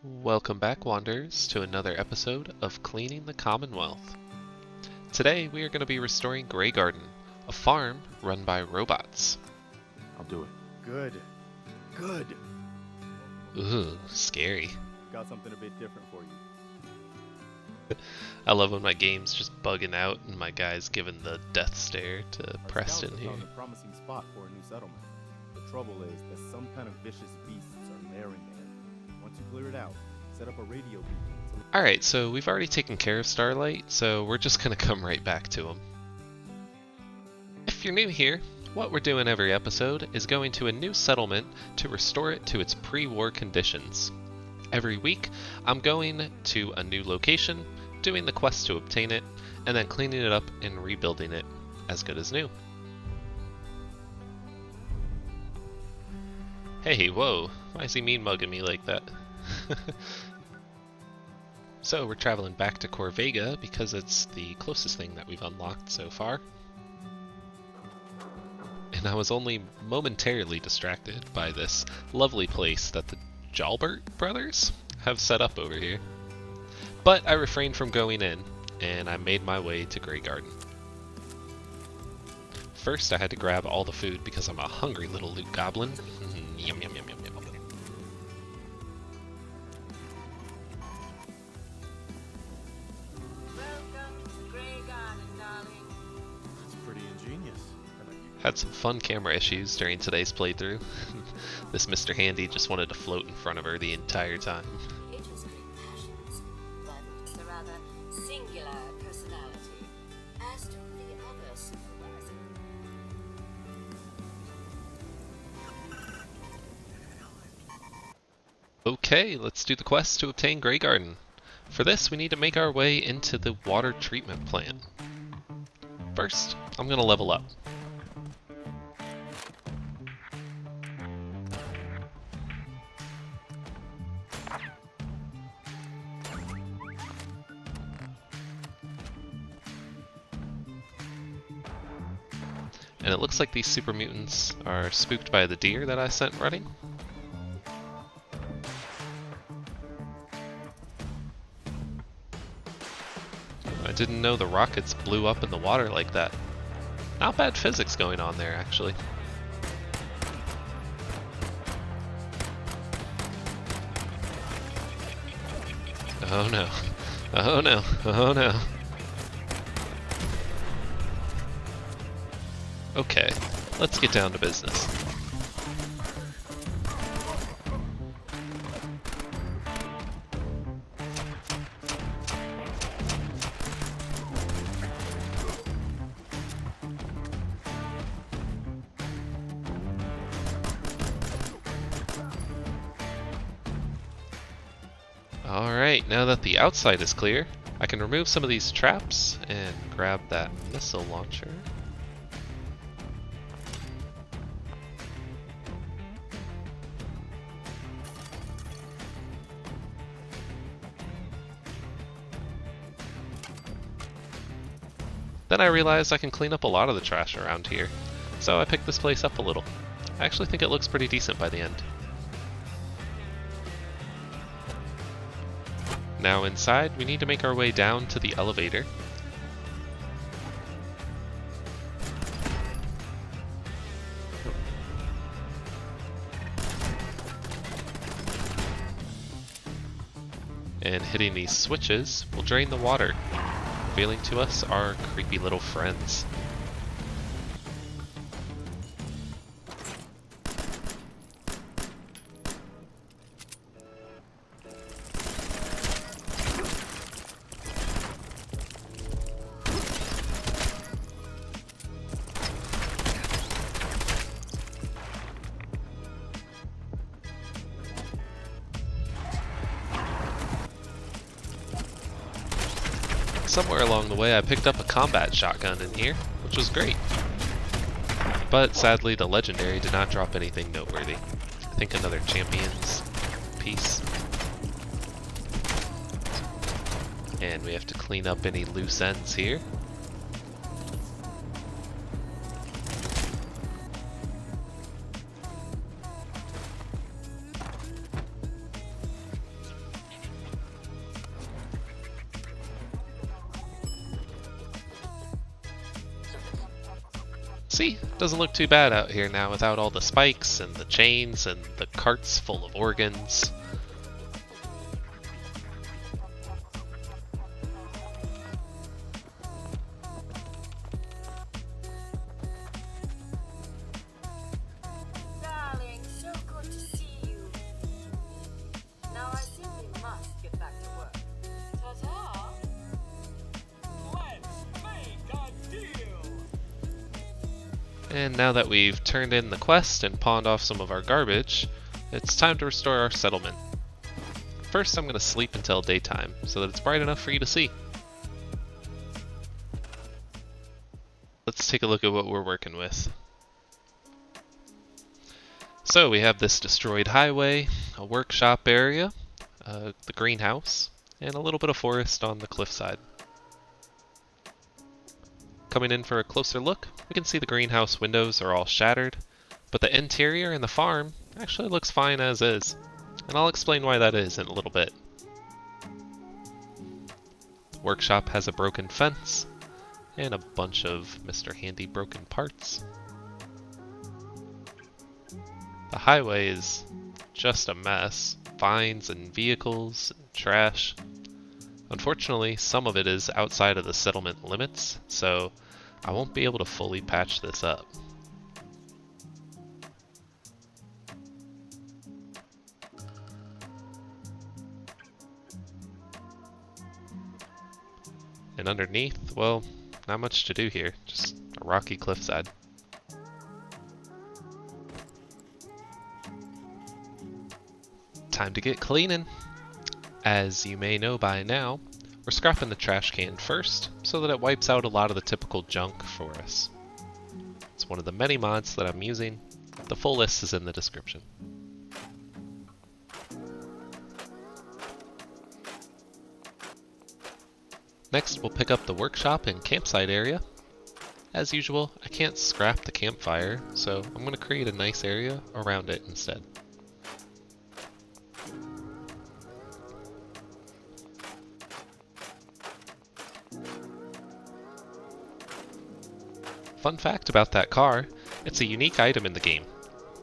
Welcome back, Wanderers, to another episode of Cleaning the Commonwealth. Today we are going to be restoring Graygarden, a farm run by robots. I'll do it. Good. Good. Ooh, scary. Got something a bit different for you. I love when my game's just bugging out and my guy's giving the death stare to Our Preston scouts here. have found a promising spot for a new settlement. The trouble is that some kind of vicious beasts are layering there. Once you clear it out, set up a radio beacon. Alright, so we've already taken care of Starlight, so we're just going to come right back to him. If you're new here, what we're doing every episode is going to a new settlement to restore it to its pre-war conditions. Every week, I'm going to a new location, doing the quest to obtain it, and then cleaning it up and rebuilding it as good as new. Hey, whoa, why is he mean mugging me like that? So we're traveling back to Corvega because it's the closest thing that we've unlocked so far. And I was only momentarily distracted by this lovely place that the Jalbert brothers have set up over here. But I refrained from going in, and I made my way to Graygarden. First, I had to grab all the food because I'm a hungry little loot goblin. Yum yum yum yum yum. Welcome to Graygarden, darling. That's pretty ingenious. Had some fun camera issues during today's playthrough. This Mr. Handy just wanted to float in front of her the entire time. It was great passions, but it's a rather singular personality. As to the other supervisor. Okay, let's do the quest to obtain Graygarden. For this, we need to make our way into the water treatment plant. First, I'm going to level up. And it looks like these super mutants are spooked by the deer that I sent running. I didn't know the rockets blew up in the water like that. Not bad physics going on there, actually. Oh no. Oh no. Oh no. Okay, let's get down to business. Alright, now that the outside is clear, I can remove some of these traps and grab that missile launcher. Then I realized I can clean up a lot of the trash around here, so I picked this place up a little. I actually think it looks pretty decent by the end. Now inside, we need to make our way down to the elevator. And hitting these switches will drain the water, revealing to us our creepy little friends. Somewhere along the way I picked up a combat shotgun in here, which was great. But sadly the legendary did not drop anything noteworthy. I think another champions piece. And we have to clean up any loose ends here. See, doesn't look too bad out here now without all the spikes and the chains and the carts full of organs. Darling, so good to see you. Now I simply must get back to work. Ta-ta! Let's make a deal! And now that we've turned in the quest and pawned off some of our garbage, it's time to restore our settlement. First, I'm going to sleep until daytime, so that it's bright enough for you to see. Let's take a look at what we're working with. So we have this destroyed highway, a workshop area, the greenhouse, and a little bit of forest on the cliffside. Coming in for a closer look, we can see the greenhouse windows are all shattered, but the interior and the farm actually looks fine as is, and I'll explain why that is in a little bit. The workshop has a broken fence, and a bunch of Mr. Handy broken parts. The highway is just a mess, vines and vehicles and trash. Unfortunately, some of it is outside of the settlement limits, so I won't be able to fully patch this up. And underneath, well, not much to do here, just a rocky cliffside. Time to get cleaning. As you may know by now, we're scrapping the trash can first, so that it wipes out a lot of the typical junk for us. It's one of the many mods that I'm using. The full list is in the description. Next, we'll pick up the workshop and campsite area. As usual, I can't scrap the campfire, so I'm going to create a nice area around it instead. Fun fact about that car, it's a unique item in the game.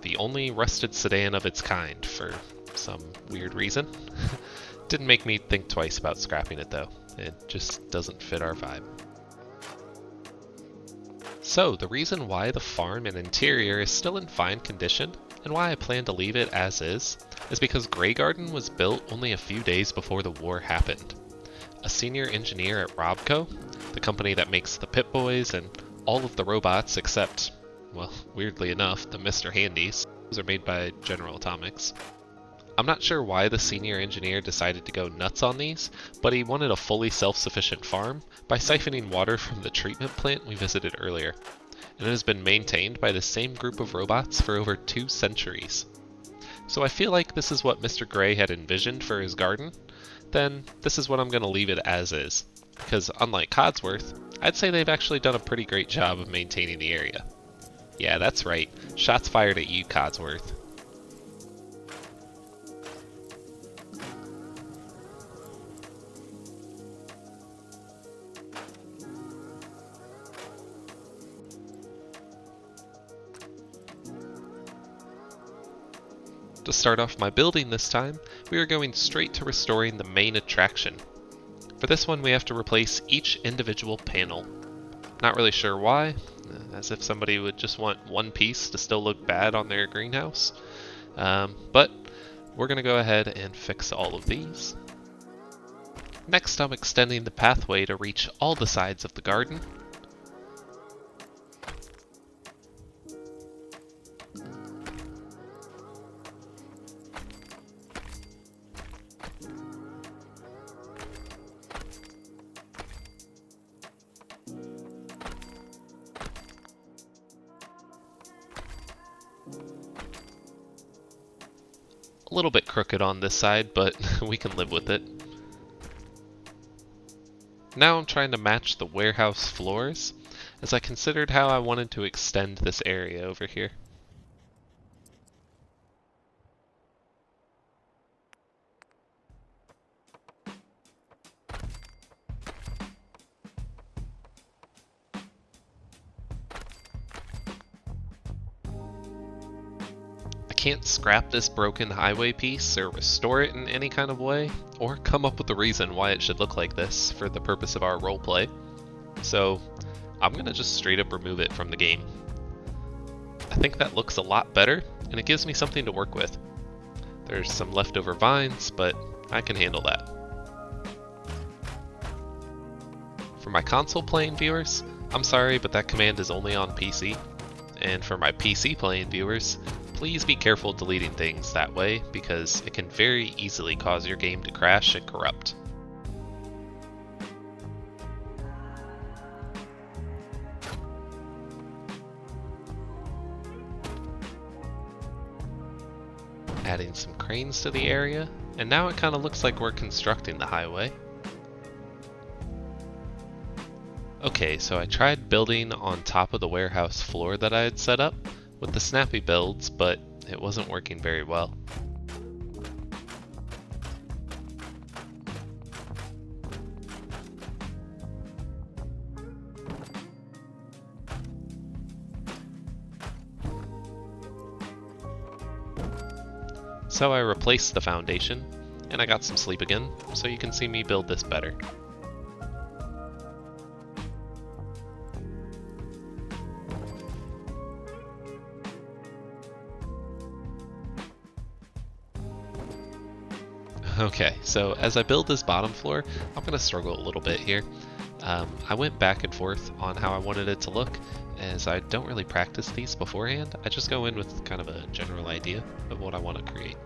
The only rusted sedan of its kind, for some weird reason. Didn't make me think twice about scrapping it though. It just doesn't fit our vibe. So, the reason why the farm and interior is still in fine condition, and why I plan to leave it as is because Graygarden was built only a few days before the war happened. A senior engineer at Robco, the company that makes the Pip-Boys and all of the robots except, well, weirdly enough, the Mr. Handys. Those are made by General Atomics. I'm not sure why the senior engineer decided to go nuts on these, but he wanted a fully self-sufficient farm by siphoning water from the treatment plant we visited earlier, and it has been maintained by the same group of robots for over 2 centuries. So I feel like this is what Mr. Gray had envisioned for his garden, then this is what I'm going to leave it as is, because unlike Codsworth, I'd say they've actually done a pretty great job of maintaining the area. Yeah, that's right, shots fired at you, Codsworth. To start off my building this time, we are going straight to restoring the main attraction. For this one we have to replace each individual panel. Not really sure why, as if somebody would just want one piece to still look bad on their greenhouse. But we're going to go ahead and fix all of these. Next I'm extending the pathway to reach all the sides of the garden. A little bit crooked on this side, but we can live with it. Now I'm trying to match the warehouse floors, as I considered how I wanted to extend this area over here. can't scrap this broken highway piece or restore it in any kind of way, or come up with a reason why it should look like this for the purpose of our roleplay. So I'm gonna just straight up remove it from the game. I think that looks a lot better, and it gives me something to work with. There's some leftover vines, but I can handle that. For my console playing viewers, I'm sorry, but that command is only on PC. And for my PC playing viewers, please be careful deleting things that way, because it can very easily cause your game to crash and corrupt. Adding some cranes to the area, and now it kind of looks like we're constructing the highway. Okay, so I tried building on top of the warehouse floor that I had set up with the snappy builds, but it wasn't working very well. So I replaced the foundation, and I got some sleep again, so you can see me build this better. Okay, so as I build this bottom floor, I'm going to struggle a little bit here. I went back and forth on how I wanted it to look, as I don't really practice these beforehand. I just go in with kind of a general idea of what I want to create.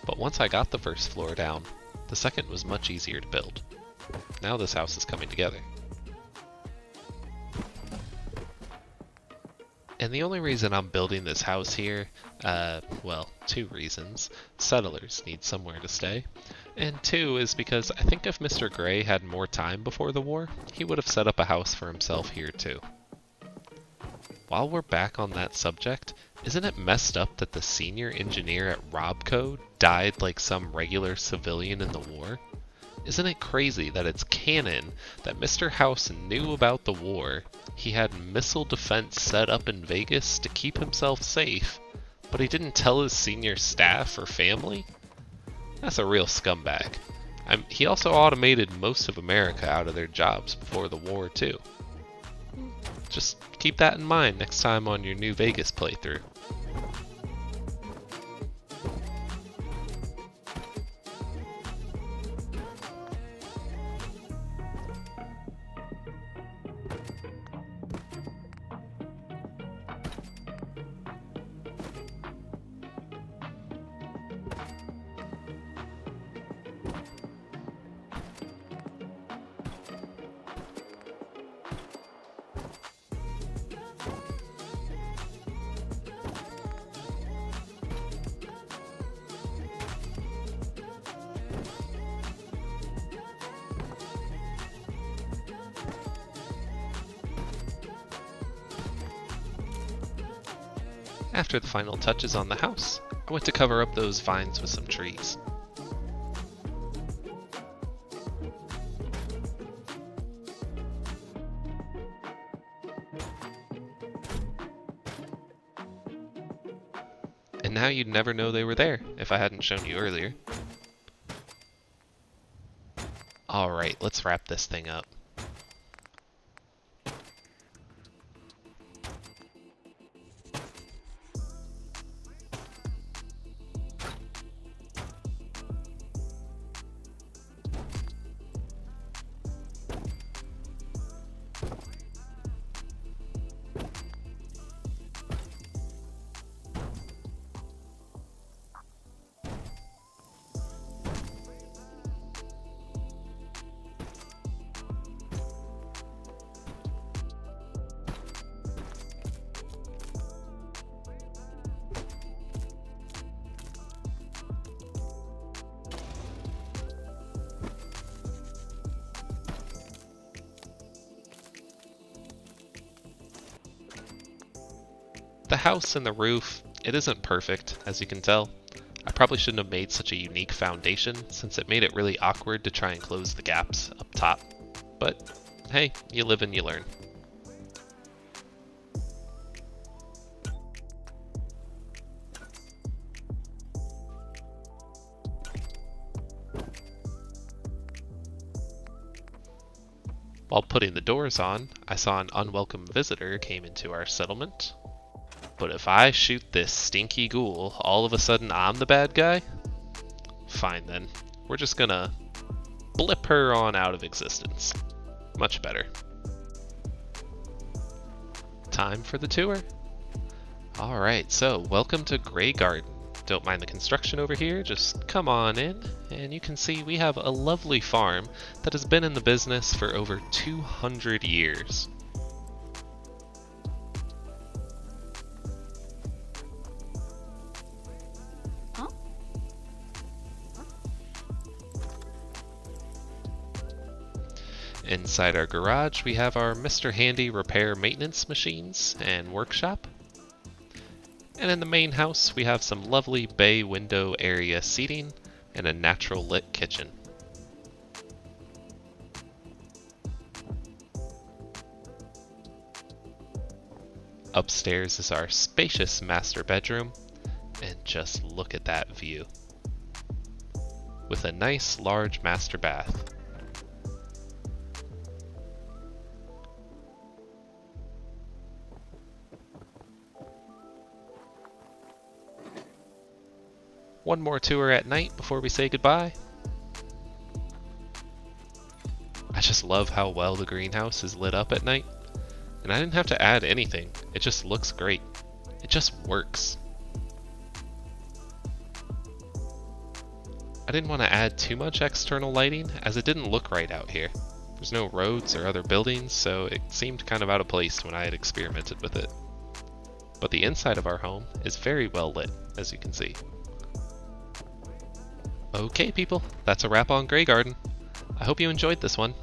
But once I got the first floor down, the second was much easier to build. Now this house is coming together. And the only reason I'm building this house here, well, two reasons. Settlers need somewhere to stay. And two is because I think if Mr. Gray had more time before the war, he would have set up a house for himself here too. While we're back on that subject, isn't it messed up that the senior engineer at Robco died like some regular civilian in the war? Isn't it crazy that it's canon that Mr. House knew about the war, he had missile defense set up in Vegas to keep himself safe, but he didn't tell his senior staff or family? That's a real scumbag. He also automated most of America out of their jobs before the war too. Just keep that in mind next time on your new Vegas playthrough. After the final touches on the house, I went to cover up those vines with some trees. And now you'd never know they were there if I hadn't shown you earlier. Alright, let's wrap this thing up. The house and the roof, it isn't perfect, as you can tell. I probably shouldn't have made such a unique foundation, since it made it really awkward to try and close the gaps up top. But hey, you live and you learn. While putting the doors on, I saw an unwelcome visitor came into our settlement. But if I shoot this stinky ghoul, all of a sudden I'm the bad guy? Fine then. We're just gonna blip her on out of existence. Much better. Time for the tour. Alright, so welcome to Graygarden. Don't mind the construction over here, just come on in, and you can see we have a lovely farm that has been in the business for over 200 years. Inside our garage, we have our Mr. Handy repair maintenance machines and workshop. And in the main house, we have some lovely bay window area seating and a natural lit kitchen. Upstairs is our spacious master bedroom, and just look at that view. With a nice large master bath. One more tour at night before we say goodbye. I just love how well the greenhouse is lit up at night. And I didn't have to add anything. It just looks great. It just works. I didn't want to add too much external lighting as it didn't look right out here. There's no roads or other buildings, so it seemed kind of out of place when I had experimented with it. But the inside of our home is very well lit, as you can see. Okay people, that's a wrap on Graygarden. I hope you enjoyed this one.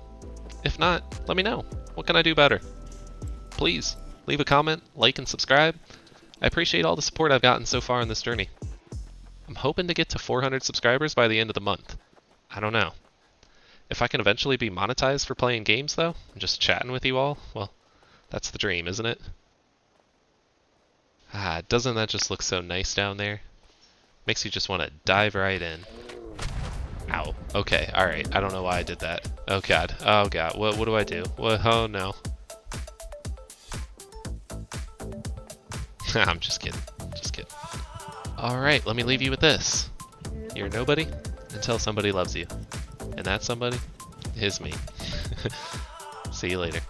If not, let me know. What can I do better? Please, leave a comment, like, and subscribe. I appreciate all the support I've gotten so far on this journey. I'm hoping to get to 400 subscribers by the end of the month. I don't know. If I can eventually be monetized for playing games though, and just chatting with you all, well, that's the dream, isn't it? Doesn't that just look so nice down there? Makes you just want to dive right in. Ow. Okay, alright. I don't know why I did that. Oh god. Oh god. What do I do? What? Oh no. I'm just kidding. Just kidding. Alright, let me leave you with this. You're nobody until somebody loves you. And that somebody is me. See you later.